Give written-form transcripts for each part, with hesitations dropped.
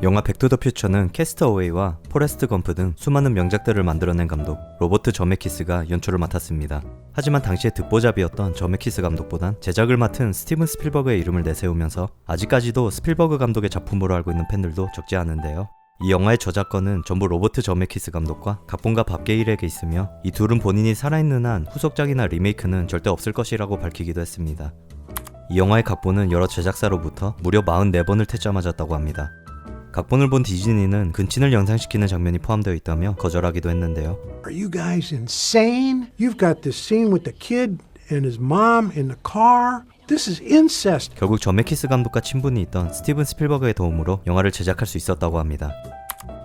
영화 백투더퓨처는 캐스트어웨이와 포레스트 검프 등 수많은 명작들을 만들어낸 감독 로버트 저메키스가 연출을 맡았습니다. 하지만 당시에 듣보잡이었던 저메키스 감독보단 제작을 맡은 스티븐 스필버그의 이름을 내세우면서 아직까지도 스필버그 감독의 작품으로 알고 있는 팬들도 적지 않은데요. 이 영화의 저작권은 전부 로버트 저메키스 감독과 각본가 밥 게일에게 있으며 이 둘은 본인이 살아있는 한 후속작이나 리메이크는 절대 없을 것이라고 밝히기도 했습니다. 이 영화의 각본은 여러 제작사로부터 무려 44번을 퇴짜 맞았다고 합니다. 각본을 본 디즈니는 근친을 연상시키는 장면이 포함되어 있다며 거절하기도 했는데요. Are you guys insane? You've got this scene with the kid and his mom in the car. This is incest. 결국 저메키스 감독과 친분이 있던 스티븐 스필버그의 도움으로 영화를 제작할 수 있었다고 합니다.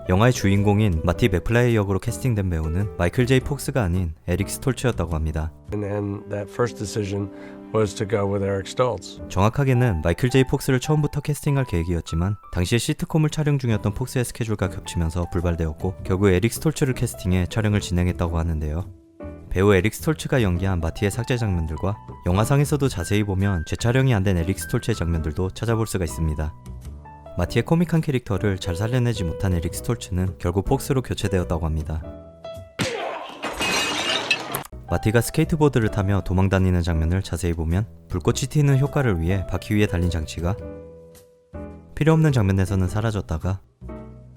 영화의 주인공인 마티 맥플라이 역으로 캐스팅된 배우는 마이클 제이 폭스가 아닌 에릭 스톨츠였다고 합니다. And that first decision was to go with Eric Stoltz. 정확하게는 마이클 제이 폭스를 처음부터 캐스팅할 계획이었지만 당시에 시트콤을 촬영 중이었던 폭스의 스케줄과 겹치면서 불발되었고 결국 에릭 스톨츠를 캐스팅해 촬영을 진행했다고 하는데요. 배우 에릭 스톨츠가 연기한 마티의 삭제 장면들과 영화상에서도 자세히 보면 재촬영이 안 된 에릭 스톨츠의 장면들도 찾아볼 수가 있습니다. 마티의 코믹한 캐릭터를 잘 살려내지 못한 에릭 스톨츠는 결국 폭스로 교체되었다고 합니다. 마티가 스케이트보드를 타며 도망다니는 장면을 자세히 보면 불꽃이 튀는 효과를 위해 바퀴 위에 달린 장치가 필요 없는 장면에서는 사라졌다가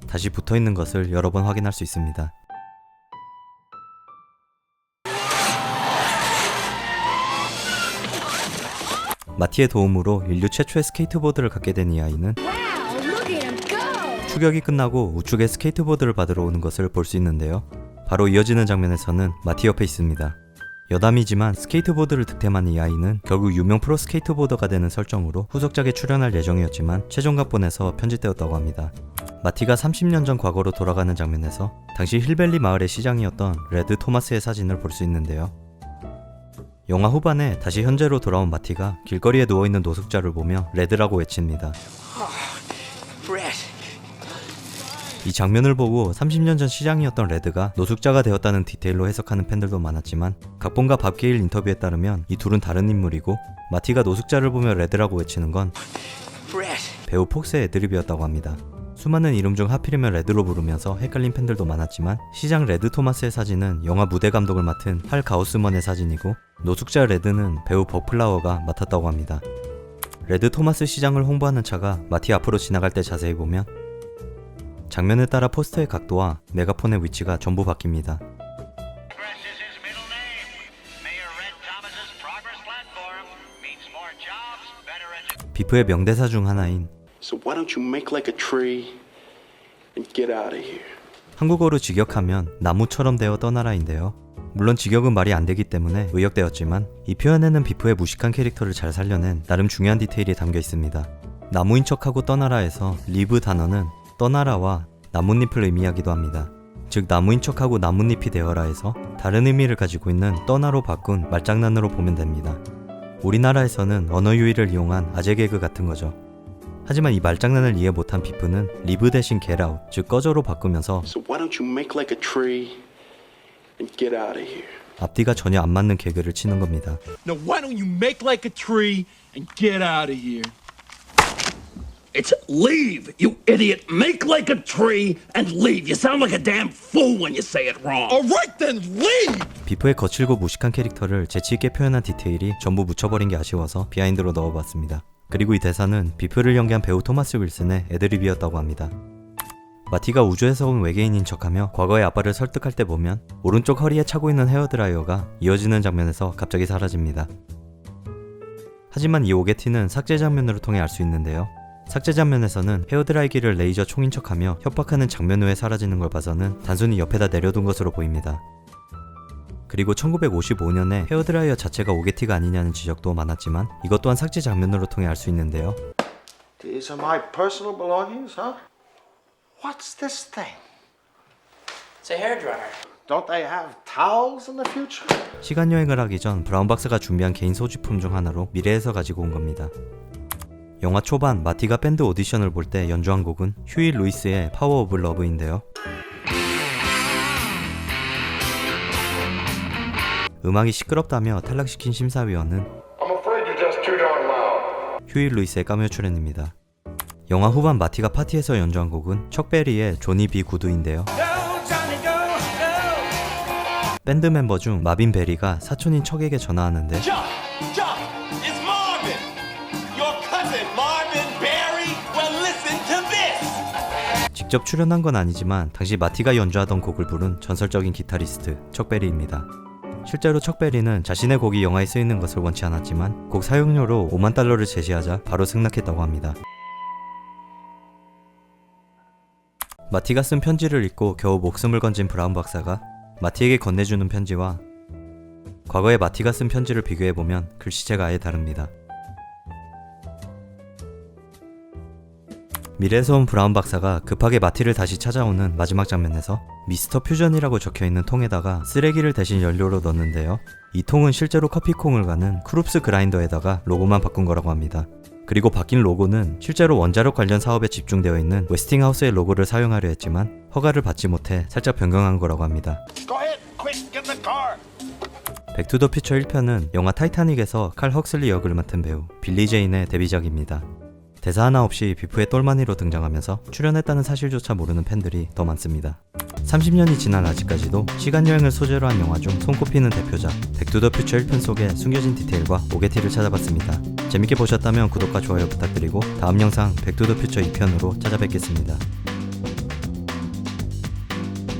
다시 붙어있는 것을 여러 번 확인할 수 있습니다. 마티의 도움으로 인류 최초의 스케이트보드를 갖게 된 이 아이는 추격이 끝나고 우측에 스케이트보드를 받으러 오는 것을 볼 수 있는데요. 바로 이어지는 장면에서는 마티 옆에 있습니다. 여담이지만 스케이트보드를 득템한 이 아이는 결국 유명 프로 스케이트보더가 되는 설정으로 후속작에 출연할 예정이었지만 최종 각본에서 편집되었다고 합니다. 마티가 30년 전 과거로 돌아가는 장면에서 당시 힐밸리 마을의 시장이었던 레드 토마스의 사진을 볼 수 있는데요. 영화 후반에 다시 현재로 돌아온 마티가 길거리에 누워있는 노숙자를 보며 레드라고 외칩니다. 이 장면을 보고 30년 전 시장이었던 레드가 노숙자가 되었다는 디테일로 해석하는 팬들도 많았지만 각본가 밥 게일 인터뷰에 따르면 이 둘은 다른 인물이고 마티가 노숙자를 보며 레드라고 외치는 건 배우 폭스의 애드립이었다고 합니다. 수많은 이름 중 하필이면 레드로 부르면서 헷갈린 팬들도 많았지만 시장 레드 토마스의 사진은 영화 무대 감독을 맡은 할 가우스먼의 사진이고 노숙자 레드는 배우 버플라워가 맡았다고 합니다. 레드 토마스 시장을 홍보하는 차가 마티 앞으로 지나갈 때 자세히 보면 장면에 따라 포스터의 각도와 메가폰의 위치가 전부 바뀝니다. 비프의 명대사 중 하나인 So why don't you make like a tree and get out of here? 한국어로 직역하면 나무처럼 되어 떠나라인데요. 물론 직역은 말이 안 되기 때문에 의역되었지만 이 표현에는 비프의 무식한 캐릭터를 잘 살려낸 나름 중요한 디테일이 담겨 있습니다. 나무인 척하고 떠나라에서 리브 단어는 떠나라와 나뭇잎을 의미하기도 합니다. 즉 나무인 척하고 나뭇잎이 되어라에서 다른 의미를 가지고 있는 떠나로 바꾼 말장난으로 보면 됩니다. 우리나라에서는 언어 유희를 이용한 아재 개그 같은 거죠. 하지만 이 말장난을 이해 못한 비프는 리브 대신 get out, 즉 꺼져로 바꾸면서 So why don't you make like a tree and get out of here? 앞뒤가 전혀 안 맞는 개그를 치는 겁니다. Now why don't you make like a tree and get out of here? It's leave, you idiot. Make like a tree and leave. You sound like a damn fool when you say it wrong. All right then, leave! 비프의 거칠고 무식한 캐릭터를 재치있게 표현한 디테일이 전부 묻혀버린 게 아쉬워서 비하인드로 넣어봤습니다. 그리고 이 대사는 비프를 연기한 배우 토마스 윌슨의 애드립이었다고 합니다. 마티가 우주에서 온 외계인인 척하며 과거의 아빠를 설득할 때 보면 오른쪽 허리에 차고 있는 헤어드라이어가 이어지는 장면에서 갑자기 사라집니다. 하지만 이 오게티는 삭제 장면으로 통해 알 수 있는데요. 삭제 장면에서는 헤어드라이기를 레이저 총인 척하며 협박하는 장면 후에 사라지는 걸 봐서는 단순히 옆에다 내려둔 것으로 보입니다. 그리고 1955년에 헤어드라이어 자체가 오게티가 아니냐는 지적도 많았지만 이것 또한 삭제 장면으로 통해 알 수 있는데요. These are my personal belongings, huh? What's this thing? It's a hairdryer. Don't they have towels in the future? 시간여행을 하기 전 브라운박스가 준비한 개인 소지품 중 하나로 미래에서 가지고 온 겁니다. 영화 초반 마티가 밴드 오디션을 볼 때 연주한 곡은 휴이 루이스의 파워 오브 러브인데요. 음악이 시끄럽다며 탈락시킨 심사위원은 휴이 루이스의 카메오 출연입니다. 영화 후반 마티가 파티에서 연주한 곡은 척베리의 조니 비 구두인데요. 밴드 멤버 중 마빈 베리가 사촌인 척에게 전화하는데 Chuck, it's Marvin. Your cousin Marvin Berry. Well, listen to this. 직접 출연한 건 아니지만 당시 마티가 연주하던 곡을 부른 전설적인 기타리스트 척베리입니다. 실제로 척베리는 자신의 곡이 영화에 쓰이는 것을 원치 않았지만 곡 사용료로 $50,000를 제시하자 바로 승낙했다고 합니다. 마티가 쓴 편지를 읽고 겨우 목숨을 건진 브라운 박사가 마티에게 건네주는 편지와 과거에 마티가 쓴 편지를 비교해보면 글씨체가 아예 다릅니다. 미래에서 온 브라운 박사가 급하게 마티를 다시 찾아오는 마지막 장면에서 미스터 퓨전이라고 적혀있는 통에다가 쓰레기를 대신 연료로 넣는데요. 이 통은 실제로 커피콩을 가는 크룹스 그라인더에다가 로고만 바꾼 거라고 합니다. 그리고 바뀐 로고는 실제로 원자력 관련 사업에 집중되어 있는 웨스팅하우스의 로고를 사용하려 했지만 허가를 받지 못해 살짝 변경한 거라고 합니다. Go ahead, quick, get the car. 백투더퓨처 1편은 영화 타이타닉에서 칼 헉슬리 역을 맡은 배우 빌리 제인의 데뷔작입니다. 대사 하나 없이 비프의 똘마니로 등장하면서 출연했다는 사실조차 모르는 팬들이 더 많습니다. 30년이 지난 아직까지도 시간여행을 소재로 한 영화 중 손꼽히는 대표작 백투더퓨처 1편 속의 숨겨진 디테일과 오게티를 찾아봤습니다. 재밌게 보셨다면 구독과 좋아요 부탁드리고 다음 영상 백투더퓨처 2편으로 찾아뵙겠습니다.